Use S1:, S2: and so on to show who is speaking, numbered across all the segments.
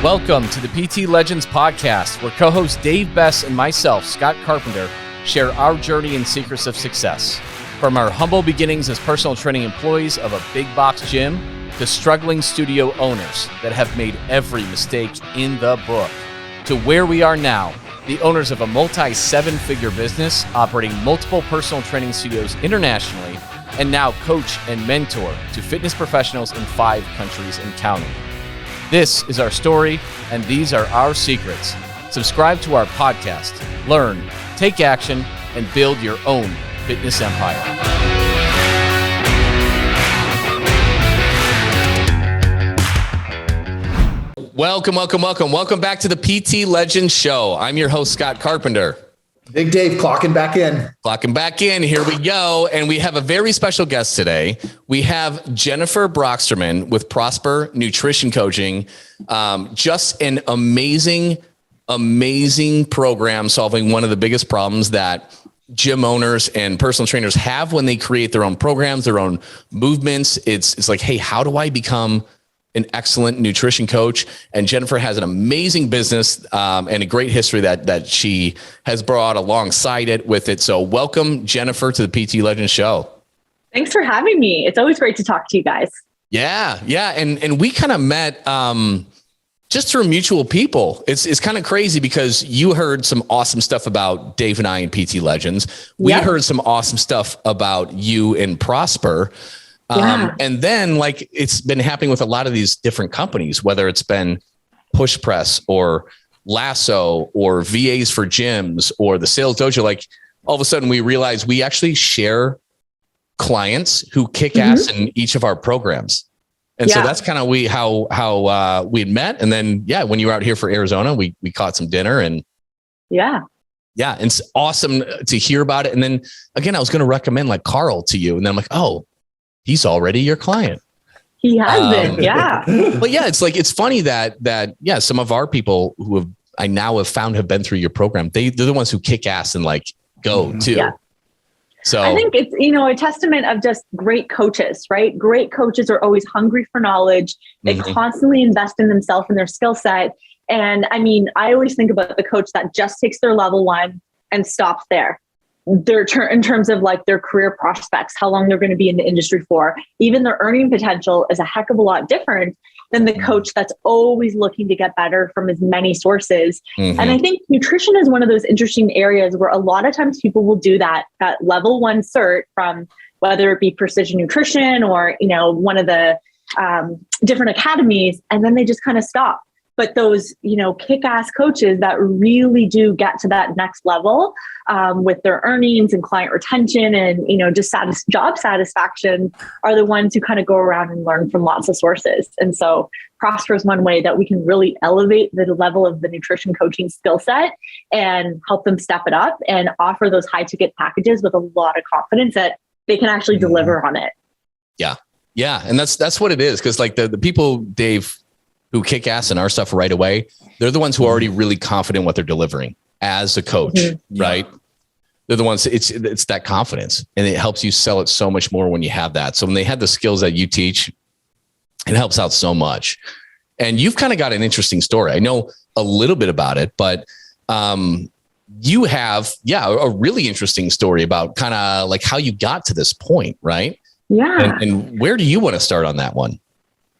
S1: Welcome to the PT Legends podcast, where co-host Dave Bess and myself, Scott Carpenter, share our journey and secrets of success. From our humble beginnings as personal training employees of a big box gym to struggling studio owners that have made every mistake in the book, to where we are now, the owners of a multi-seven-figure business operating multiple personal training studios internationally, and now coach and mentor to fitness professionals in 5 countries and counting. This is our story, and these are our secrets. Subscribe to our podcast, learn, take action, and build your own fitness empire. Welcome back to the PT Legends Show. I'm your host, Scott Carpenter.
S2: Big Dave, clocking back in. Here we go. And we have a very special guest today. We have Jennifer Broxterman with Prosper Nutrition Coaching. Just an amazing program solving one of the biggest problems that gym owners and personal trainers have when they create their own programs, their own movements. It's like, hey, how do I become an excellent nutrition coach? And Jennifer has an amazing business and a great history that she has brought alongside it with it. So welcome, Jennifer, to the PT Legends Show.
S3: Thanks for having me. It's always great to talk to you guys.
S2: Yeah. And we kind of met just through mutual people. It's kind of crazy because you heard some awesome stuff about Dave and I in PT Legends. We heard some awesome stuff about you and Prosper. And then like it's been happening with a lot of these different companies, whether it's been Push Press or Lasso or VAs for gyms or the Sales Dojo. Like all of a sudden we realize we actually share clients who kick ass in each of our programs. And so that's kind of how we had met. And then, when you were out here for Arizona, we caught some dinner and and it's awesome to hear about it. And then again, I was going to recommend like Carl to you. And then I'm like, oh, he's already your client.
S3: He has been.
S2: But it's like, it's funny that some of our people who I now have found have been through your program. They're the ones who kick ass and like go too. Yeah. So
S3: I think it's, a testament of just great coaches, right? Great coaches are always hungry for knowledge. They constantly invest in themselves and their skill set. And I mean, I always think about the coach that just takes their level 1 and stops there. In terms of like their career prospects, how long they're going to be in the industry for, even their earning potential is a heck of a lot different than the coach that's always looking to get better from as many sources. And I think nutrition is one of those interesting areas where a lot of times people will do that level 1 cert from whether it be Precision Nutrition or, one of the different academies, and then they just kind of stop. But those, kick-ass coaches that really do get to that next level with their earnings and client retention and, just job satisfaction are the ones who kind of go around and learn from lots of sources. And so Prosper is one way that we can really elevate the level of the nutrition coaching skill set and help them step it up and offer those high-ticket packages with a lot of confidence that they can actually deliver on it.
S2: Yeah. And that's what it is. Because like the people, Dave, who kick ass in our stuff right away, they're the ones who are already really confident what they're delivering as a coach, right? They're the ones, it's that confidence, and it helps you sell it so much more when you have that. So when they have the skills that you teach, it helps out so much. And you've kind of got an interesting story. I know a little bit about it, but you have, a really interesting story about kind of like how you got to this point, right?
S3: Yeah.
S2: And where do you want to start on that one?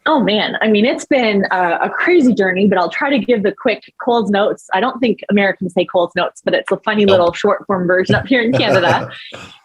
S3: Oh man, I mean, it's been a crazy journey, but I'll try to give the quick Coles Notes. I don't think Americans say Coles Notes, but it's a funny little short form version up here in Canada.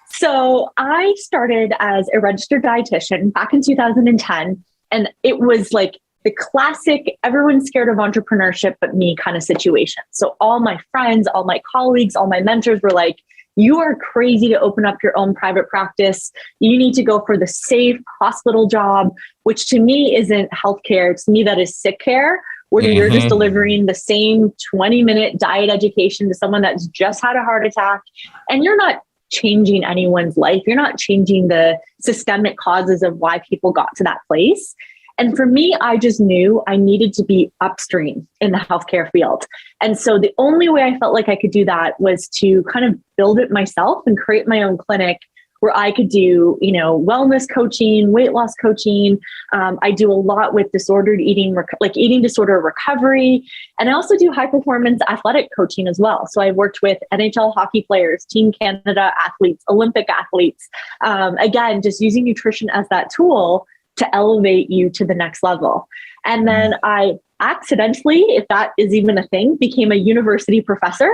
S3: So I started as a registered dietitian back in 2010. And it was like the classic, everyone's scared of entrepreneurship, but me kind of situation. So all my friends, all my colleagues, all my mentors were like, you are crazy to open up your own private practice. You need to go for the safe hospital job, which to me isn't healthcare. To me, that is sick care, where you're just delivering the same 20-minute diet education to someone that's just had a heart attack. And you're not changing anyone's life. You're not changing the systemic causes of why people got to that place. And for me, I just knew I needed to be upstream in the healthcare field. And so the only way I felt like I could do that was to kind of build it myself and create my own clinic where I could do, wellness coaching, weight loss coaching. I do a lot with disordered eating, like eating disorder recovery. And I also do high performance athletic coaching as well. So I've worked with NHL hockey players, Team Canada athletes, Olympic athletes. Again, just using nutrition as that tool to elevate you to the next level. And then I accidentally, if that is even a thing, became a university professor.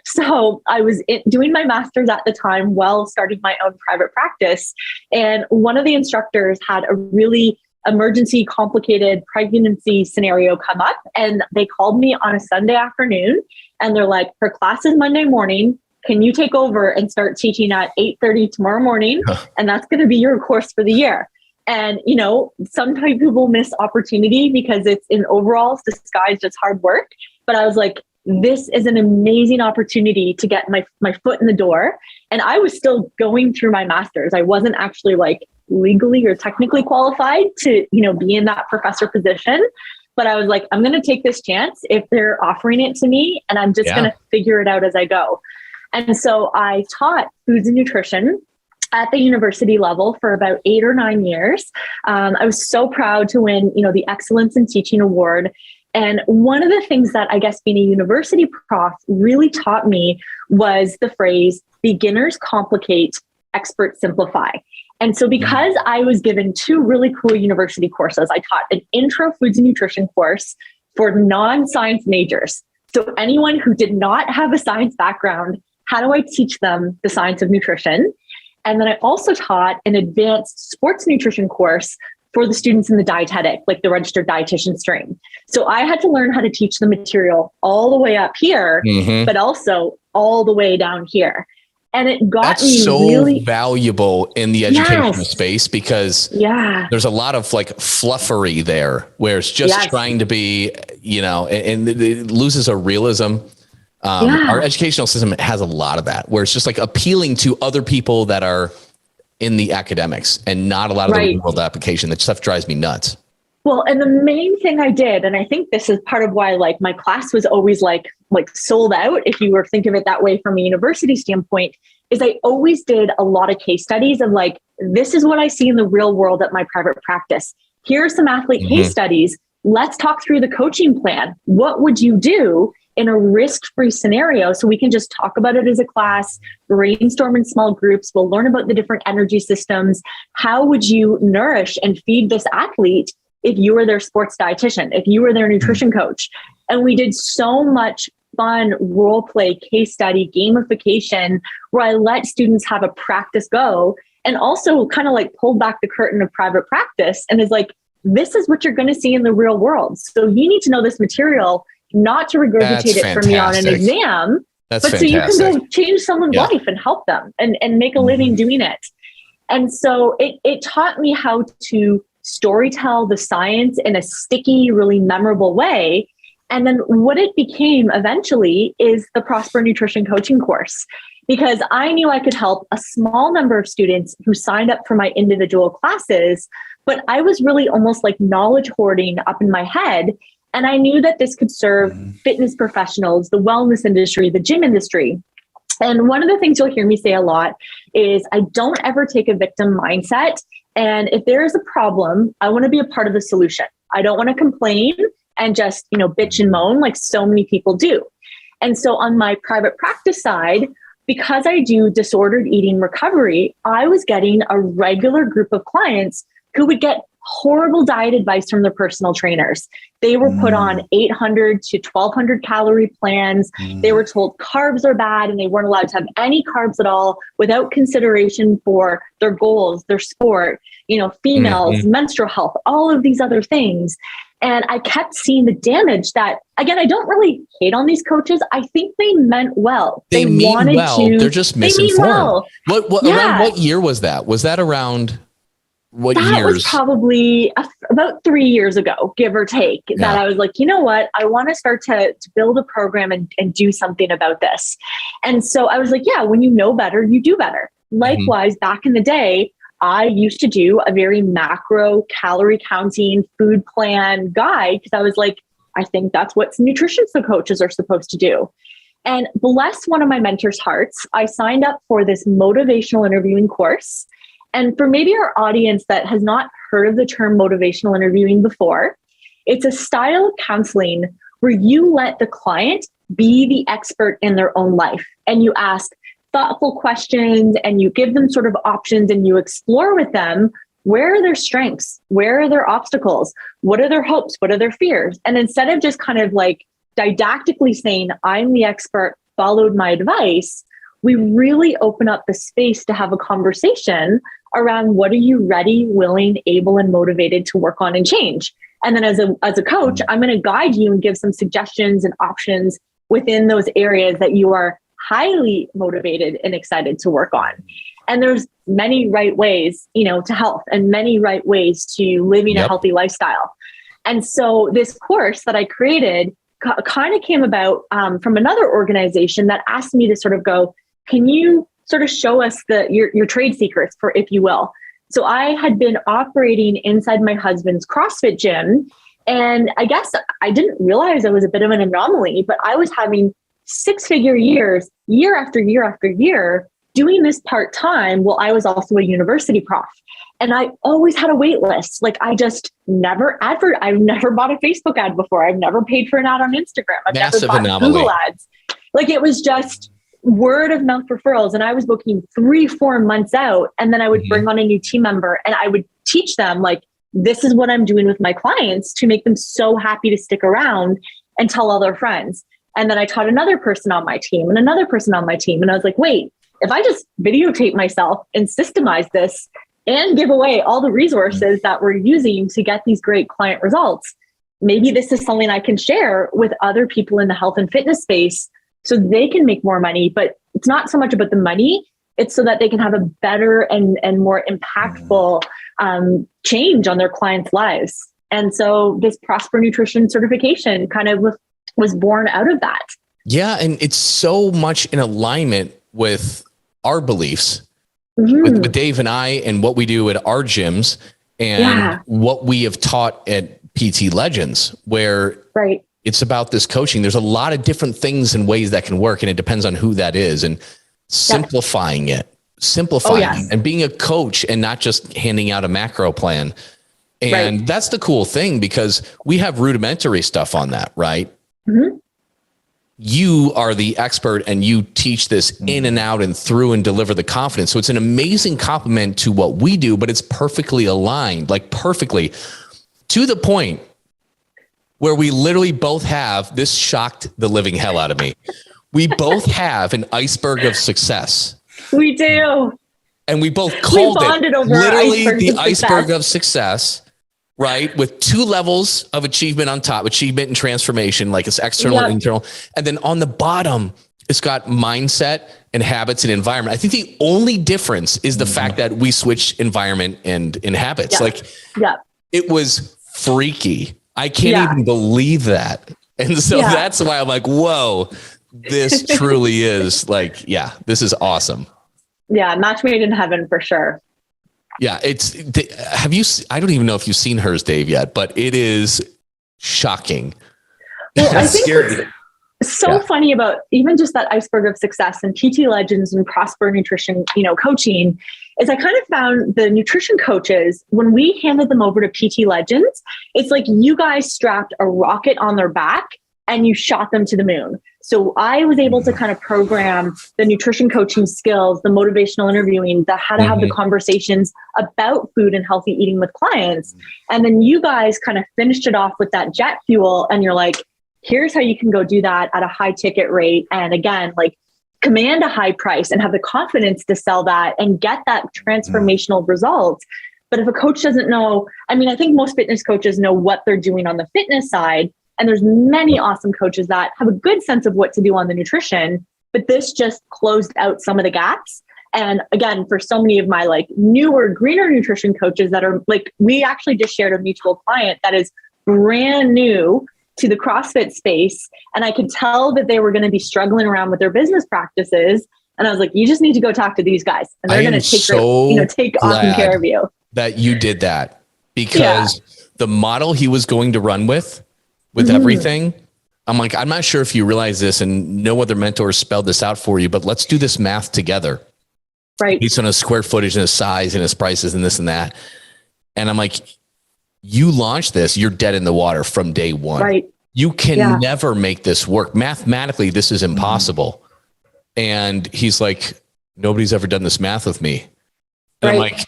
S3: So I was doing my master's at the time while starting my own private practice. And one of the instructors had a really emergency, complicated pregnancy scenario come up. And they called me on a Sunday afternoon and they're like, her class is Monday morning. Can you take over and start teaching at 8:30 tomorrow morning? And that's going to be your course for the year. And, sometimes people miss opportunity because it's in overalls disguised as hard work. But I was like, this is an amazing opportunity to get my foot in the door. And I was still going through my master's. I wasn't actually like legally or technically qualified to, be in that professor position. But I was like, I'm going to take this chance if they're offering it to me, and I'm just going to figure it out as I go. And so I taught foods and nutrition at the university level for about 8 or 9 years. I was so proud to win, the Excellence in Teaching Award. And one of the things that I guess being a university prof really taught me was the phrase, beginners complicate, experts simplify. And so because I was given 2 really cool university courses, I taught an intro foods and nutrition course for non-science majors. So anyone who did not have a science background, how do I teach them the science of nutrition? And then I also taught an advanced sports nutrition course for the students in the dietetic, like the registered dietitian stream. So I had to learn how to teach the material all the way up here, but also all the way down here. And it got me
S2: so
S3: really
S2: valuable in the educational space because there's a lot of like fluffery there where it's just trying to be, and it loses a realism. Our educational system has a lot of that where it's just like appealing to other people that are in the academics and not a lot of the real world application. That stuff drives me nuts.
S3: Well, and the main thing I did, and I think this is part of why like my class was always like sold out, if you were thinking of it that way from a university standpoint, is I always did a lot of case studies of like, this is what I see in the real world at my private practice. Here are some athlete case studies. Let's talk through the coaching plan. What would you do in a risk-free scenario? So we can just talk about it as a class, brainstorm in small groups. We'll learn about the different energy systems. How would you nourish and feed this athlete if you were their sports dietitian, if you were their nutrition coach? And we did so much fun role play, case study, gamification, where I let students have a practice go and also kind of like pulled back the curtain of private practice and is like, this is what you're going to see in the real world. So you need to know this material, not to regurgitate it for me on an exam, but so you can go change someone's life and help them and make a living doing it. And so it taught me how to storytell the science in a sticky, really memorable way. And then what it became eventually is the Prosper Nutrition Coaching course, because I knew I could help a small number of students who signed up for my individual classes, but I was really almost like knowledge hoarding up in my head. And I knew that this could serve fitness professionals, the wellness industry, the gym industry. And one of the things you'll hear me say a lot is I don't ever take a victim mindset. And if there is a problem, I want to be a part of the solution. I don't want to complain and just, bitch and moan like so many people do. And so on my private practice side, because I do disordered eating recovery, I was getting a regular group of clients who would get horrible diet advice from their personal trainers. They were put on 800 to 1200 calorie plans. They were told carbs are bad and they weren't allowed to have any carbs at all without consideration for their goals, their sport, females, menstrual health, all of these other things. And I kept seeing the damage that, again, I don't really hate on these coaches. I think they meant well.
S2: They mean well. They're just misinformed. Around what year was that? Was that around what years? That was
S3: probably about 3 years ago, give or take, that I was like, you know what? I want to start to build a program and do something about this. And so I was like, yeah, when you know better, you do better. Likewise, back in the day, I used to do a very macro calorie counting food plan guide because I was like, I think that's what nutrition coaches are supposed to do. And bless one of my mentors' hearts, I signed up for this motivational interviewing course. And for maybe our audience that has not heard of the term motivational interviewing before, it's a style of counseling where you let the client be the expert in their own life. And you ask thoughtful questions and you give them sort of options and you explore with them, where are their strengths? Where are their obstacles? What are their hopes? What are their fears? And instead of just kind of like didactically saying, I'm the expert, followed my advice, we really open up the space to have a conversation around what are you ready, willing, able, and motivated to work on and change. And then as a coach, I'm going to guide you and give some suggestions and options within those areas that you are highly motivated and excited to work on. And there's many right ways, to health and many right ways to living a healthy lifestyle. And so this course that I created kind of came about from another organization that asked me to sort of go, can you sort of show us your trade secrets, for if you will? So I had been operating inside my husband's CrossFit gym. And I guess I didn't realize I was a bit of an anomaly, but I was having 6-figure years, year after year after year, doing this part-time while I was also a university prof. And I always had a wait list. Like I've never bought a Facebook ad before. I've never paid for an ad on Instagram. I've
S2: Massive
S3: never bought
S2: anomaly.
S3: Google ads. Like it was just word of mouth referrals. And I was booking 3-4 months out. And then I would bring on a new team member and I would teach them like, this is what I'm doing with my clients to make them so happy to stick around and tell all their friends. And then I taught another person on my team and another person on my team. And I was like, wait, if I just videotape myself and systemize this and give away all the resources that we're using to get these great client results, maybe this is something I can share with other people in the health and fitness space so they can make more money. But it's not so much about the money. It's so that they can have a better and more impactful change on their clients' lives. And so this Prosper Nutrition certification kind of was born out of that.
S2: Yeah. And it's so much in alignment with our beliefs, with Dave and I, and what we do at our gyms and what we have taught at PT Legends, where it's about this coaching. There's a lot of different things and ways that can work, and it depends on who that is, and simplifying it and being a coach and not just handing out a macro plan. And that's the cool thing, because we have rudimentary stuff on that, right? You are the expert and you teach this in and out and through and deliver the confidence. So it's an amazing compliment to what we do, but it's perfectly aligned, like perfectly, to the point where we literally both have, this shocked the living hell out of me. We both have an iceberg of success.
S3: We do.
S2: And we both called it literally the iceberg of success. Right? With 2 levels of achievement on top, achievement and transformation, like it's external and internal. And then on the bottom, it's got mindset and habits and environment. I think the only difference is the fact that we switched environment and habits. It was freaky. I can't even believe that. And so that's why I'm like, whoa, this truly is like, this is awesome.
S3: Yeah. Match made in heaven for sure.
S2: Yeah, I don't even know if you've seen hers, Dave, yet, but it is shocking.
S3: Well, I think what's so funny about even just that iceberg of success and PT Legends and Prosper Nutrition, coaching, is I kind of found the nutrition coaches, when we handed them over to PT Legends, it's like you guys strapped a rocket on their back and you shot them to the moon. So I was able to kind of program the nutrition coaching skills, the motivational interviewing, the how to have the conversations about food and healthy eating with clients. And then you guys kind of finished it off with that jet fuel. And you're like, here's how you can go do that at a high ticket rate. And again, like command a high price and have the confidence to sell that and get that transformational result. But if a coach doesn't know, I think most fitness coaches know what they're doing on the fitness side. And there's many awesome coaches that have a good sense of what to do on the nutrition, but this just closed out some of the gaps. And again, for so many of my like newer, greener nutrition coaches that are like, we actually just shared a mutual client that is brand new to the CrossFit space. And I could tell that they were going to be struggling around with their business practices. And I was like, you just need to go talk to these guys and they're going to take awesome care of you.
S2: That you did that, because the model he was going to run with everything I'm like, I'm not sure if you realize this and no other mentors spelled this out for you, but let's do this math together.
S3: Right.
S2: Based on his square footage and his size and his prices and this and that. And I'm like, you launch this, you're dead in the water from day one.
S3: Right.
S2: You can never make this work. Mathematically, this is impossible. And he's like, nobody's ever done this math with me. And I'm like,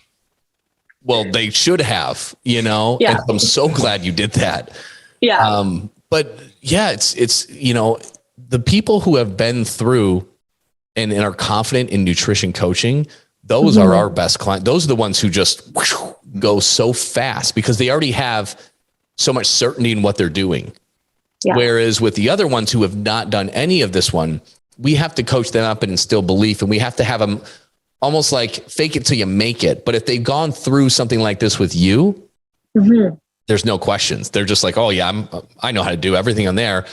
S2: well, they should have, you know, and I'm so glad you did that.
S3: Yeah.
S2: But yeah, it's, you know, the people who have been through and are confident in nutrition coaching, those are our best clients. Those are the ones who just go so fast because they already have so much certainty in what they're doing. Yeah. Whereas with the other ones who have not done any of this one, we have to coach them up and instill belief, and we have to have them almost like fake it till you make it. But if they've gone through something like this with you, there's no questions. They're just like, oh yeah, I know how to do everything on there.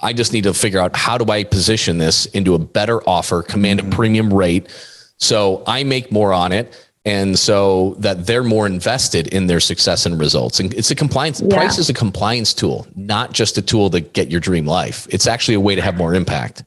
S2: I just need to figure out how do I position this into a better offer, command a premium rate, so I make more on it, and so that they're more invested in their success and results. And it's a compliance. Price is a compliance tool, not just a tool to get your dream life. It's actually a way to have more impact.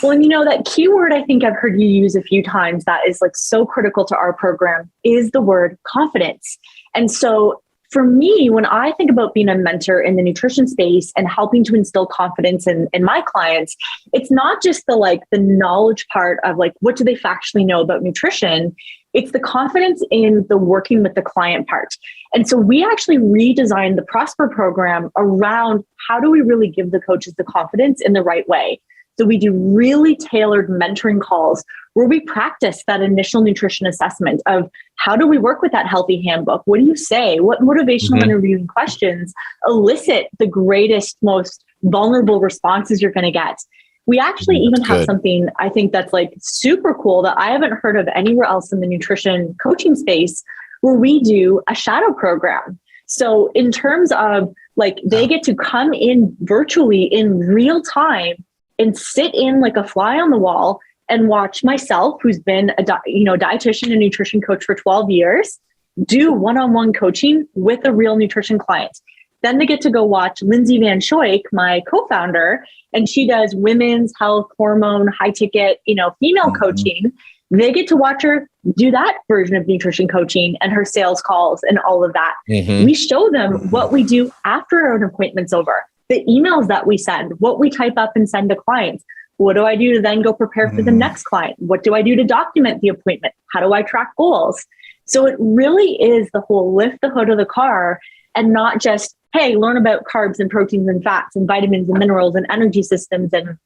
S3: Well, and you know, that keyword I think I've heard you use a few times that is like so critical to our program is the word confidence. And so for me, when I think about being a mentor in the nutrition space and helping to instill confidence in my clients, it's not just the knowledge part of like, what do they factually know about nutrition? It's the confidence in the working with the client part. And so we actually redesigned the Prosper program around how do we really give the coaches the confidence in the right way. So we do really tailored mentoring calls where we practice that initial nutrition assessment of how do we work with that healthy handbook? What do you say? What motivational interviewing questions elicit the greatest, most vulnerable responses you're going to get? We actually even have something I think that's like super cool that I haven't heard of anywhere else in the nutrition coaching space, where we do a shadow program. So in terms of like, they get to come in virtually in real time and sit in like a fly on the wall and watch myself, who's been a dietitian and nutrition coach for 12 years, do one-on-one coaching with a real nutrition client. Then they get to go watch Lindsay Van Schoik, my co-founder, and she does women's health, hormone, high ticket, female coaching. They get to watch her do that version of nutrition coaching and her sales calls and all of that. We show them what we do after an appointment's over, the emails that we send, what we type up and send to clients. What do I do to then go prepare for the next client? What do I do to document the appointment? How do I track goals? So it really is the whole lift the hood of the car and not just, hey, learn about carbs and proteins and fats and vitamins and minerals and energy systems and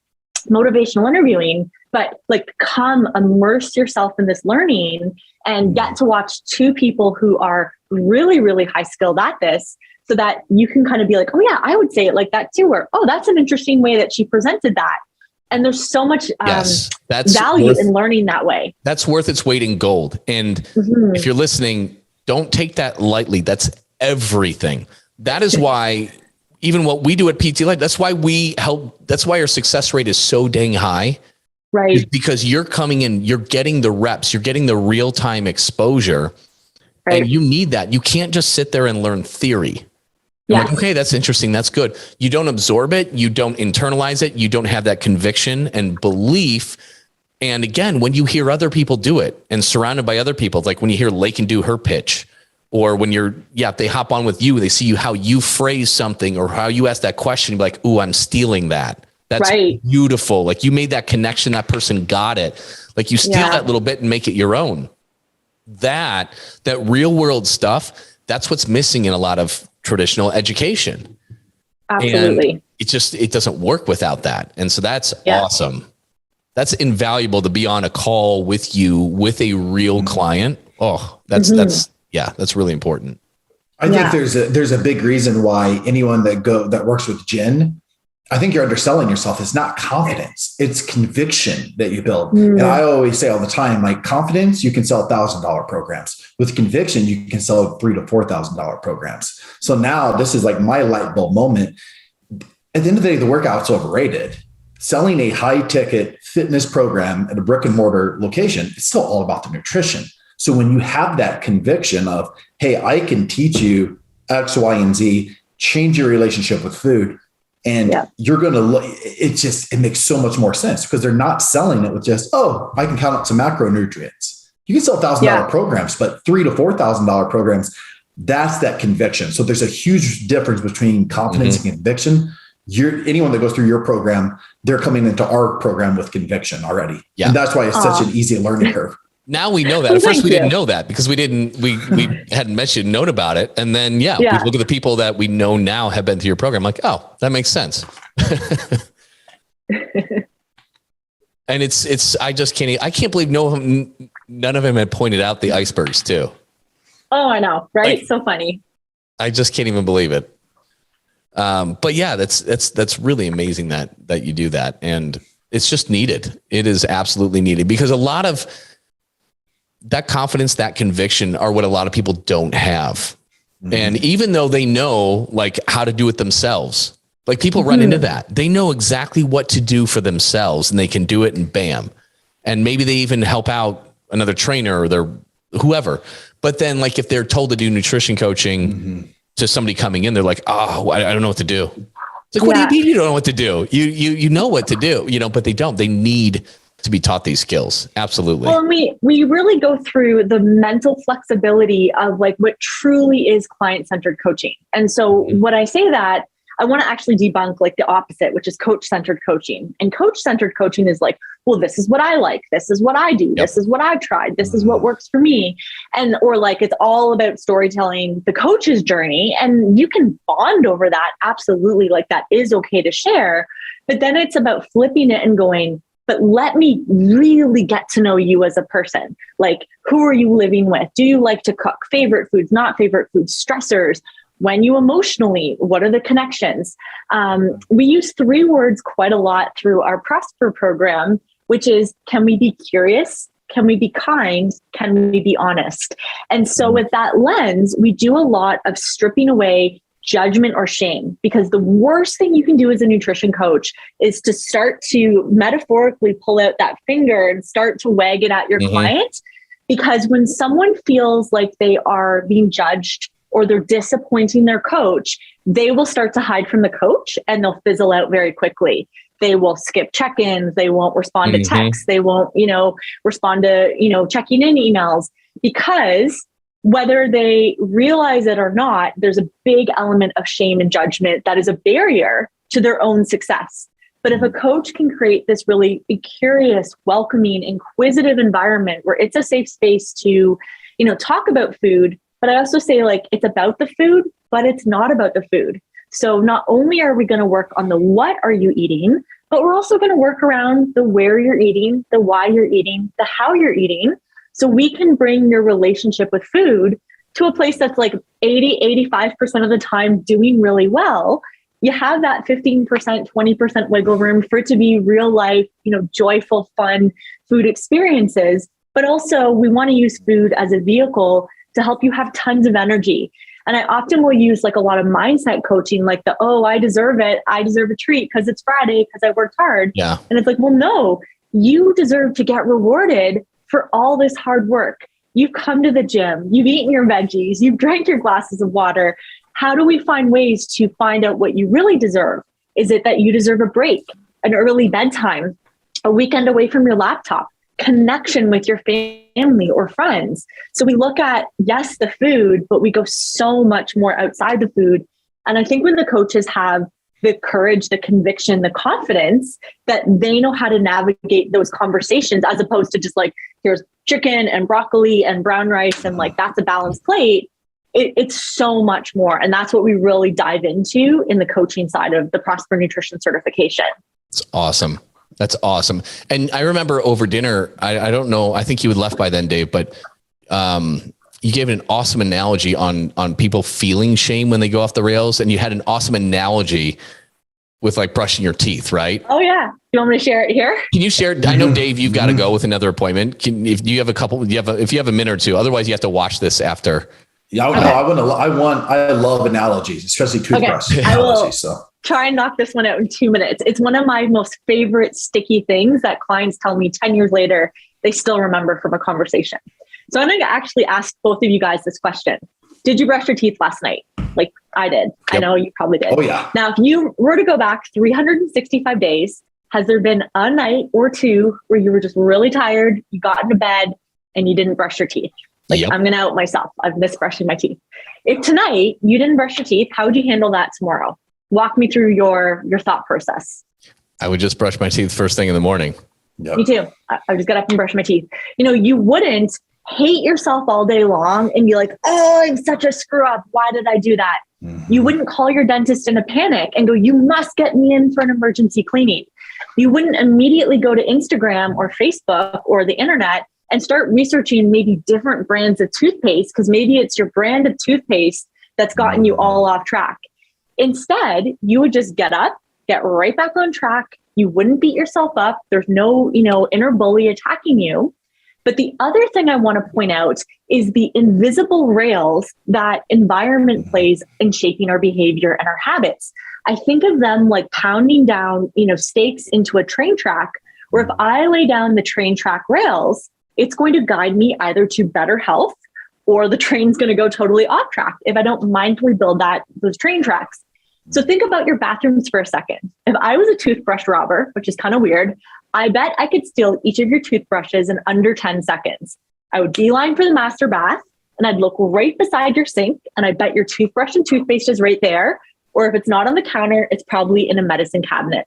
S3: motivational interviewing, but like come immerse yourself in this learning and get to watch two people who are really, really high skilled at this, so that you can kind of be like, oh yeah, I would say it like that too. Or, oh, that's an interesting way that she presented that. And there's so much value in learning that way. That's
S2: worth its weight in gold. And if you're listening, don't take that lightly. That's everything. That is why even what we do at PT Life, that's why we help. That's why our success rate is so dang high. Right. Is because you're coming in, you're getting the reps, you're getting the real-time exposure. Right. And you need that. You can't just sit there and learn theory. Like, okay, that's interesting. That's good. You don't absorb it. You don't internalize it. You don't have that conviction and belief. And again, when you hear other people do it and surrounded by other people, like when you hear Lakin do her pitch, or when they hop on with you, they see you, how you phrase something or how you ask that question, you're like, ooh, I'm stealing that. That's beautiful. Like you made that connection. That person got it. Like you steal that little bit and make it your own. That real world stuff, that's what's missing in a lot of traditional education. Absolutely. And it doesn't work without that. And so that's awesome. That's invaluable to be on a call with you with a real client. Oh, that's really important.
S4: I think there's a big reason why anyone that works with Jen, I think you're underselling yourself. It's not confidence. It's conviction that you build. And I always say all the time, like confidence, you can sell $1,000 programs. With conviction, you can sell $3,000 to $4,000 programs. So now this is like my light bulb moment. At the end of the day, the workout's overrated. Selling a high ticket fitness program at a brick and mortar location, it's still all about the nutrition. So when you have that conviction of, hey, I can teach you X, Y, and Z, change your relationship with food, And you're going to look, it makes so much more sense because they're not selling it with just, oh, I can count up some macronutrients. You can sell $1,000 programs, but $3,000 to $4,000 programs, that's that conviction. So there's a huge difference between confidence and conviction. Anyone that goes through your program, they're coming into our program with conviction already. Yeah. And that's why it's such an easy learning curve.
S2: Now we know that. At first we didn't know that because we hadn't mentioned known about it. And then, we look at the people that we know now have been through your program, like, oh, that makes sense. And I can't believe none of them had pointed out the icebergs too.
S3: Oh, I know. Right. Like, so funny.
S2: I just can't even believe it. But yeah, that's really amazing that you do that. And it's just needed. It is absolutely needed because a lot of that confidence, that conviction are what a lot of people don't have. And even though they know like how to do it themselves, like people run into that, they know exactly what to do for themselves and they can do it and bam. And maybe they even help out another trainer or their whoever. But then like if they're told to do nutrition coaching to somebody coming in, they're like, oh, I don't know what to do. It's like, what do you mean you don't know what to do? You know what to do, but they don't. They need to be taught these skills. Absolutely.
S3: Well, we really go through the mental flexibility of like what truly is client-centered coaching. And so when I say that, I want to actually debunk like the opposite, which is coach-centered coaching. And coach-centered coaching is like, well, this is what I like. This is what I do. This is what I've tried. This is what works for me. Or like, it's all about storytelling the coach's journey. And you can bond over that. Absolutely. Like that is okay to share. But then it's about flipping it and going, but let me really get to know you as a person. Like, who are you living with? Do you like to cook? Favorite foods, not favorite foods, stressors. When you emotionally, what are the connections? We use 3 words quite a lot through our Prosper program, which is, can we be curious? Can we be kind? Can we be honest? And so with that lens, we do a lot of stripping away judgment or shame, because the worst thing you can do as a nutrition coach is to start to metaphorically pull out that finger and start to wag it at your client. Because when someone feels like they are being judged or they're disappointing their coach, they will start to hide from the coach and they'll fizzle out very quickly. They will skip check-ins. They won't respond to texts. They won't, respond to, checking in emails, because whether they realize it or not, there's a big element of shame and judgment that is a barrier to their own success. But if a coach can create this really curious, welcoming, inquisitive environment where it's a safe space to, talk about food, but I also say like, it's about the food, but it's not about the food. So not only are we going to work on the what are you eating, but we're also going to work around the where you're eating, the why you're eating, the how you're eating. So we can bring your relationship with food to a place that's like 85% of the time doing really well. You have that 15%, 20% wiggle room for it to be real life, joyful, fun food experiences. But also we want to use food as a vehicle to help you have tons of energy. And I often will use like a lot of mindset coaching, like I deserve it. I deserve a treat because it's Friday because I worked hard. Yeah. And it's like, well, no, you deserve to get rewarded for all this hard work. You've come to the gym, you've eaten your veggies, you've drank your glasses of water. How do we find ways to find out what you really deserve? Is it that you deserve a break, an early bedtime, a weekend away from your laptop, connection with your family or friends? So we look at, yes, the food, but we go so much more outside the food. And I think when the coaches have the courage, the conviction, the confidence that they know how to navigate those conversations, as opposed to just like, here's chicken and broccoli and brown rice and like, that's a balanced plate. It's so much more. And that's what we really dive into in the coaching side of the Prosper Nutrition certification.
S2: It's awesome. That's awesome. And I remember over dinner, I don't know, I think you had left by then, Dave, but you gave an awesome analogy on people feeling shame when they go off the rails. And you had an awesome analogy with like brushing your teeth, right?
S3: Oh yeah. You want me to share it here?
S2: Can you share it? I know, Dave, you've got to go with another appointment. If you have a minute or two, otherwise you have to watch this after.
S4: Yeah, I love analogies, especially toothbrush analogies. So
S3: try and knock this one out in 2 minutes. It's one of my most favorite sticky things that clients tell me 10 years later, they still remember from a conversation. So I'm going to actually ask both of you guys this question. Did you brush your teeth last night? like I did.
S2: Yep.
S3: I know you probably did.
S4: Oh yeah.
S3: Now, if you were to go back 365 days, has there been a night or two where you were just really tired, you got into bed and you didn't brush your teeth? Like,
S2: Yep.
S3: I'm going to out myself. I've missed brushing my teeth. If tonight you didn't brush your teeth, how would you handle that tomorrow? Walk me through your thought process. I
S2: would just brush my teeth first thing in the morning.
S4: Yep.
S3: Me too. I just get up and brush my teeth. You wouldn't hate yourself all day long and be like, oh, I'm such a screw up. Why did I do that? Mm-hmm. You wouldn't call your dentist in a panic and go, you must get me in for an emergency cleaning. You wouldn't immediately go to Instagram or Facebook or the internet and start researching maybe different brands of toothpaste, because maybe it's your brand of toothpaste that's gotten you all off track. Instead, you would just get up, get right back on track. You wouldn't beat yourself up. There's no, inner bully attacking you. But the other thing I want to point out is the invisible rails that environment plays in shaping our behavior and our habits. I think of them like pounding down, stakes into a train track, where if I lay down the train track rails, it's going to guide me either to better health, or the train's going to go totally off track if I don't mindfully build those train tracks. So think about your bathrooms for a second. If I was a toothbrush robber, which is kind of weird, I bet I could steal each of your toothbrushes in under 10 seconds. I would beeline for the master bath and I'd look right beside your sink, and I bet your toothbrush and toothpaste is right there. Or if it's not on the counter, it's probably in a medicine cabinet.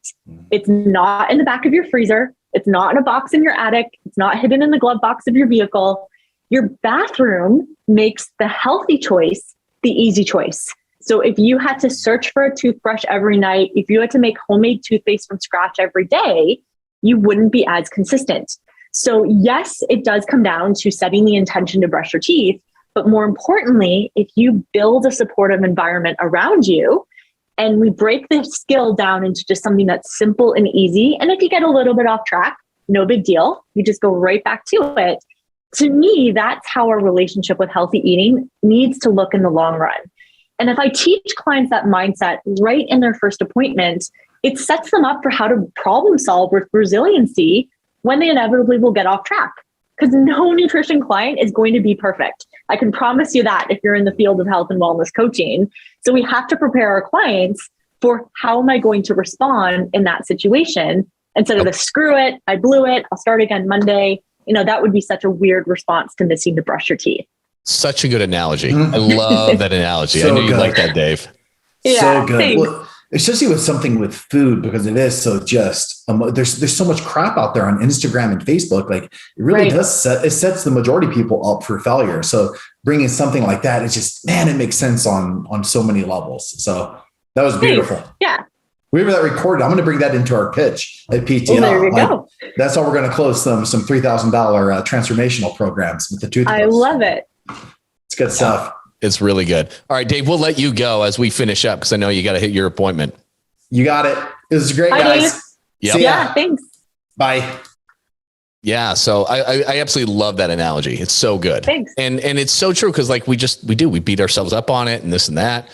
S3: It's not in the back of your freezer. It's not in a box in your attic. It's not hidden in the glove box of your vehicle. Your bathroom makes the healthy choice the easy choice. So if you had to search for a toothbrush every night, if you had to make homemade toothpaste from scratch every day, you wouldn't be as consistent. So yes, it does come down to setting the intention to brush your teeth. But more importantly, if you build a supportive environment around you, and we break the skill down into just something that's simple and easy, and if you get a little bit off track, no big deal. You just go right back to it. To me, that's how our relationship with healthy eating needs to look in the long run. And if I teach clients that mindset right in their first appointment, it sets them up for how to problem solve with resiliency when they inevitably will get off track. Because no nutrition client is going to be perfect. I can promise you that if you're in the field of health and wellness coaching. So we have to prepare our clients for how am I going to respond in that situation, instead of the screw it, I blew it, I'll start again Monday. That would be such a weird response to missing to brush your teeth. Such a good analogy. I love that analogy. I knew you'd like that, Dave.
S4: Yeah, so good. Well, especially with something with food, because it is so just, there's so much crap out there on Instagram and Facebook. Like it really does it sets the majority of people up for failure. So bringing something like that, it's just, man, it makes sense on so many levels. So that was beautiful.
S3: Thanks. Yeah.
S4: We have that recorded. I'm going to bring that into our pitch at PTL.
S3: Well, there you go.
S4: That's how we're going to close some $3,000 transformational programs with the toothbrush.
S3: I love it.
S4: It's good stuff.
S2: It's really good. All right, Dave, we'll let you go as we finish up, because I know you got to hit your appointment.
S4: You got it. It was great, guys.
S3: Yep. Yeah, thanks.
S4: Bye.
S2: Yeah. So I absolutely love that analogy. It's so good.
S3: Thanks.
S2: And it's so true, because like we beat ourselves up on it and this and that.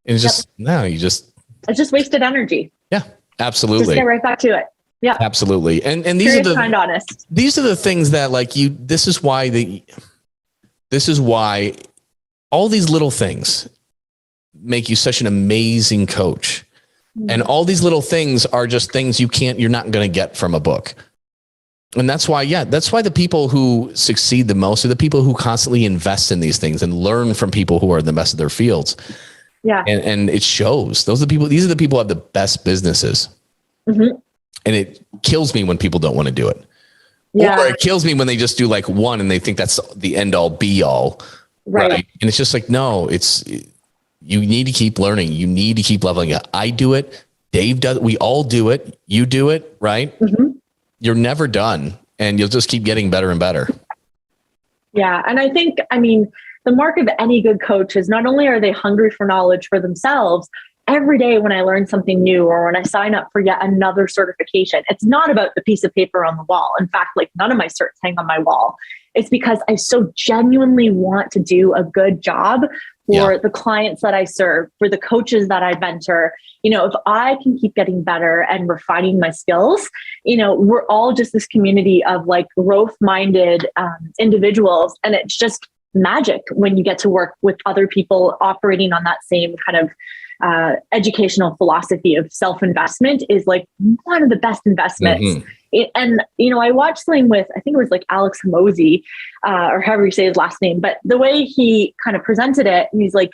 S2: And it's just, it's just wasted energy. Yeah, absolutely. Just get right back to it. Yeah, absolutely. And these are these are the things that this is why all these little things make you such an amazing coach. Mm-hmm. And all these little things are just things you're not going to get from a book. And that's why the people who succeed the most are the people who constantly invest in these things and learn from people who are in the best of their fields. Yeah. And it shows. These are the people who have the best businesses. Mm-hmm. And it kills me when people don't want to do it. Yeah. Or it kills me when they just do like one and they think that's the end all be all. Right. And it's just like, no, you need to keep learning. You need to keep leveling up. I do it. Dave does it. We all do it. You do it. Right. Mm-hmm. You're never done, and you'll just keep getting better and better. Yeah. And I think, the mark of any good coach is not only are they hungry for knowledge for themselves, every day when I learn something new or when I sign up for yet another certification, it's not about the piece of paper on the wall. In fact, none of my certs hang on my wall. It's because I so genuinely want to do a good job for the clients that I serve, for the coaches that I mentor. If I can keep getting better and refining my skills, we're all just this community of growth-minded individuals. And it's just
S3: magic when you get to work with other people operating on that same kind of educational philosophy of self-investment is like one of the best investments. And, I watched something with, I think it was like Alex Hormozi, or however you say his last name, but the way he kind of presented it, he's like,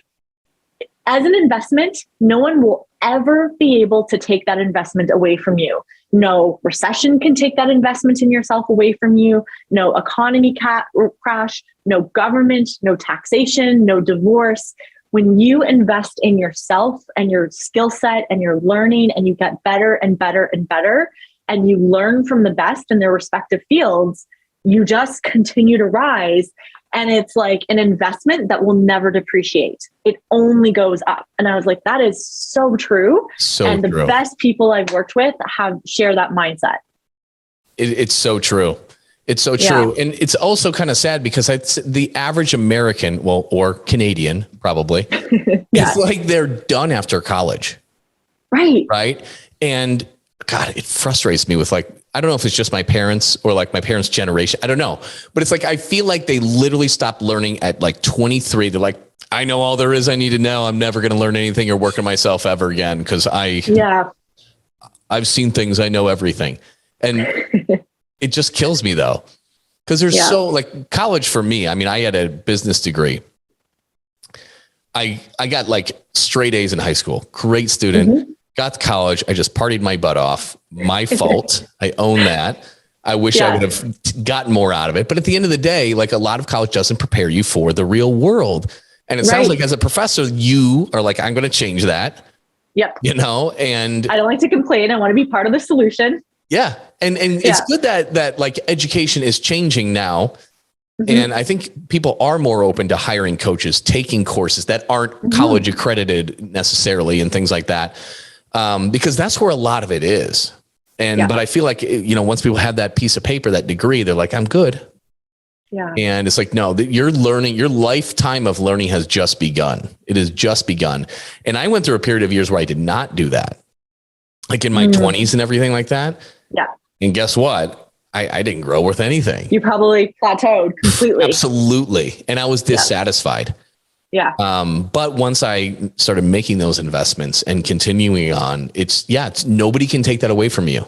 S3: as an investment, no one will ever be able to take that investment away from you. No recession can take that investment in yourself away from you. No economy crash, no government, no taxation, no divorce. When you invest in yourself and your skill set and your learning, and you get better and better and better, and you learn from the best in their respective fields, you just continue to rise. And it's like an investment that will never depreciate. It only goes up. And I was like, that is so true. And the best people I've worked with share that mindset.
S2: It's so true. It's so true. And it's also kind of sad because the average American, or Canadian probably, it's like they're done after college.
S3: Right.
S2: Right. And God, it frustrates me with like, I don't know if it's just my parents or like my parents' generation. I don't know. But it's like, I feel like they literally stopped learning at like 23. They're like, I know all there is I need to know. I'm never going to learn anything or work on myself ever again. Because I've seen things. I know everything. And it just kills me though. Because there's so like college for me. I mean, I had a business degree. I got like straight A's in high school. Great student. Got to college. I just partied my butt off. My fault. I own that. I wish I would have gotten more out of it. But at the end of the day, like a lot of college doesn't prepare you for the real world. And it sounds like as a professor, you are like, I'm going to change that.
S3: Yep.
S2: And
S3: I don't like to complain. I want to be part of the solution.
S2: Yeah. And it's good that like education is changing now. And I think people are more open to hiring coaches, taking courses that aren't college accredited necessarily and things like that. Because that's where a lot of it is. But I feel like, once people have that piece of paper, that degree, they're like, I'm good. Yeah. And it's like, no, your lifetime of learning has just begun. It has just begun. And I went through a period of years where I did not do that. Like in my 20s and everything like that.
S3: Yeah.
S2: And guess what? I didn't grow with anything.
S3: You probably plateaued completely.
S2: Absolutely. And I was dissatisfied.
S3: Yeah.
S2: But once I started making those investments and continuing on, it's nobody can take that away from you.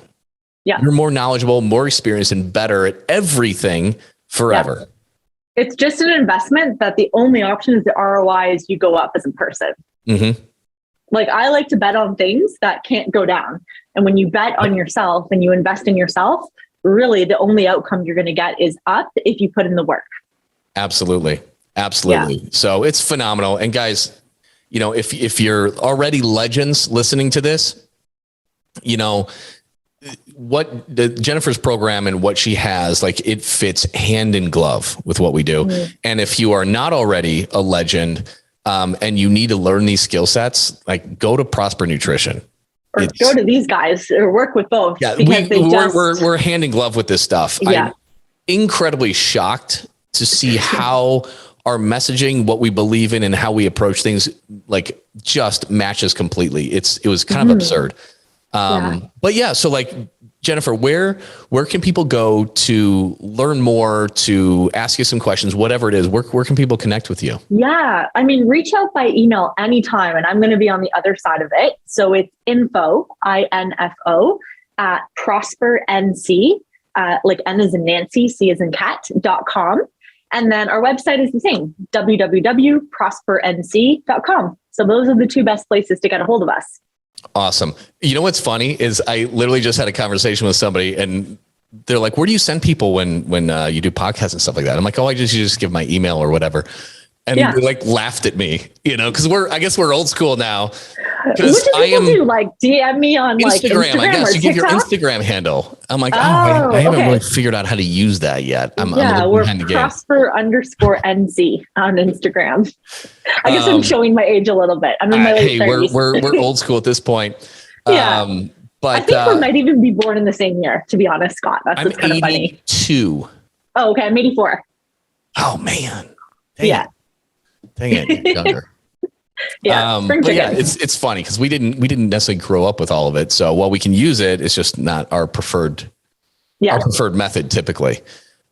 S2: Yeah. You're more knowledgeable, more experienced, and better at everything forever.
S3: Yeah. It's just an investment that the only option is the ROI is you go up as a person. Like I like to bet on things that can't go down. And when you bet on yourself and you invest in yourself, really the only outcome you're going to get is up if you put in the work. Absolutely.
S2: Absolutely. Yeah. So it's phenomenal. And guys, if you're already legends listening to this, what Jennifer's program and what she has, like it fits hand in glove with what we do. And if you are not already a legend, and you need to learn these skill sets, like go to Prosper Nutrition.
S3: Or go to these guys or work with both.
S2: Yeah, we're hand in glove with this stuff. Yeah. I'm incredibly shocked to see how our messaging, what we believe in and how we approach things, like just matches completely. It was kind of absurd. But yeah, so like Jennifer, where can people go to learn more, to ask you some questions, whatever it is, where can people connect with you? Yeah. I mean, reach out by email anytime and I'm going to be on the other side of it. So it's info, INFO at prospernc, like N as in Nancy, C as in cat.com. And then our website is the same, www.prospernc.com. So those are the two best places to get a hold of us. Awesome. You know, what's funny is I literally just had a conversation with somebody and they're like, where do you send people when you do podcasts and stuff like that? I'm like, oh, you just give my email or whatever. And they like laughed at me, cause I guess we're old school now. Cause I am like DM me on Instagram. I guess you give your Instagram handle. I'm like, I haven't really figured out how to use that yet. We're Prosper_NC on Instagram. I guess I'm showing my age a little bit. I'm in my late 30s. We're old school at this point. But I think we might even be born in the same year, to be honest, Scott. That's I'm kind of funny. 82. Oh, okay. I'm 84. Oh man. Dang it, younger. But yeah, it's funny because we didn't necessarily grow up with all of it. So while we can use it, it's just not our preferred method typically.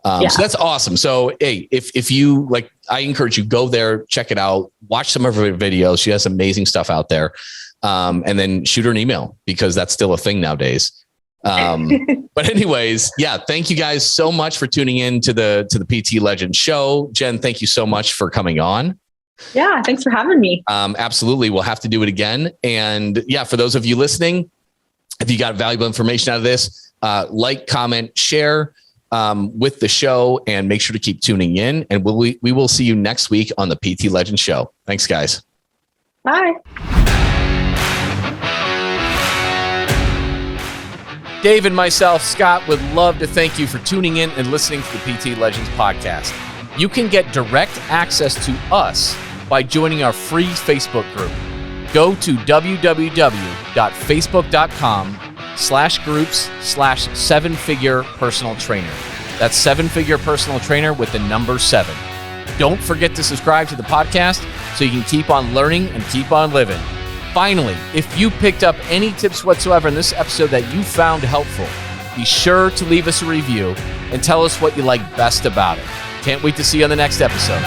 S2: So that's awesome. So, hey, if you like, I encourage you, go there, check it out, watch some of her videos. She has amazing stuff out there. And then shoot her an email, because that's still a thing nowadays. But anyways, yeah, thank you guys so much for tuning in to the PT Legends show. Jen, thank you so much for coming on.
S3: Yeah, thanks for having me.
S2: Absolutely. We'll have to do it again. And yeah, for those of you listening, if you got valuable information out of this, like, comment, share with the show, and make sure to keep tuning in. And we will see you next week on the PT Legends show. Thanks, guys.
S3: Bye.
S1: Dave and myself, Scott, would love to thank you for tuning in and listening to the PT Legends podcast. You can get direct access to us by joining our free Facebook group. Go to www.facebook.com/groups/7-figure personal trainer. That's 7-figure personal trainer with the number 7. Don't forget to subscribe to the podcast so you can keep on learning and keep on living. Finally, if you picked up any tips whatsoever in this episode that you found helpful, be sure to leave us a review and tell us what you like best about it. Can't wait to see you on the next episode.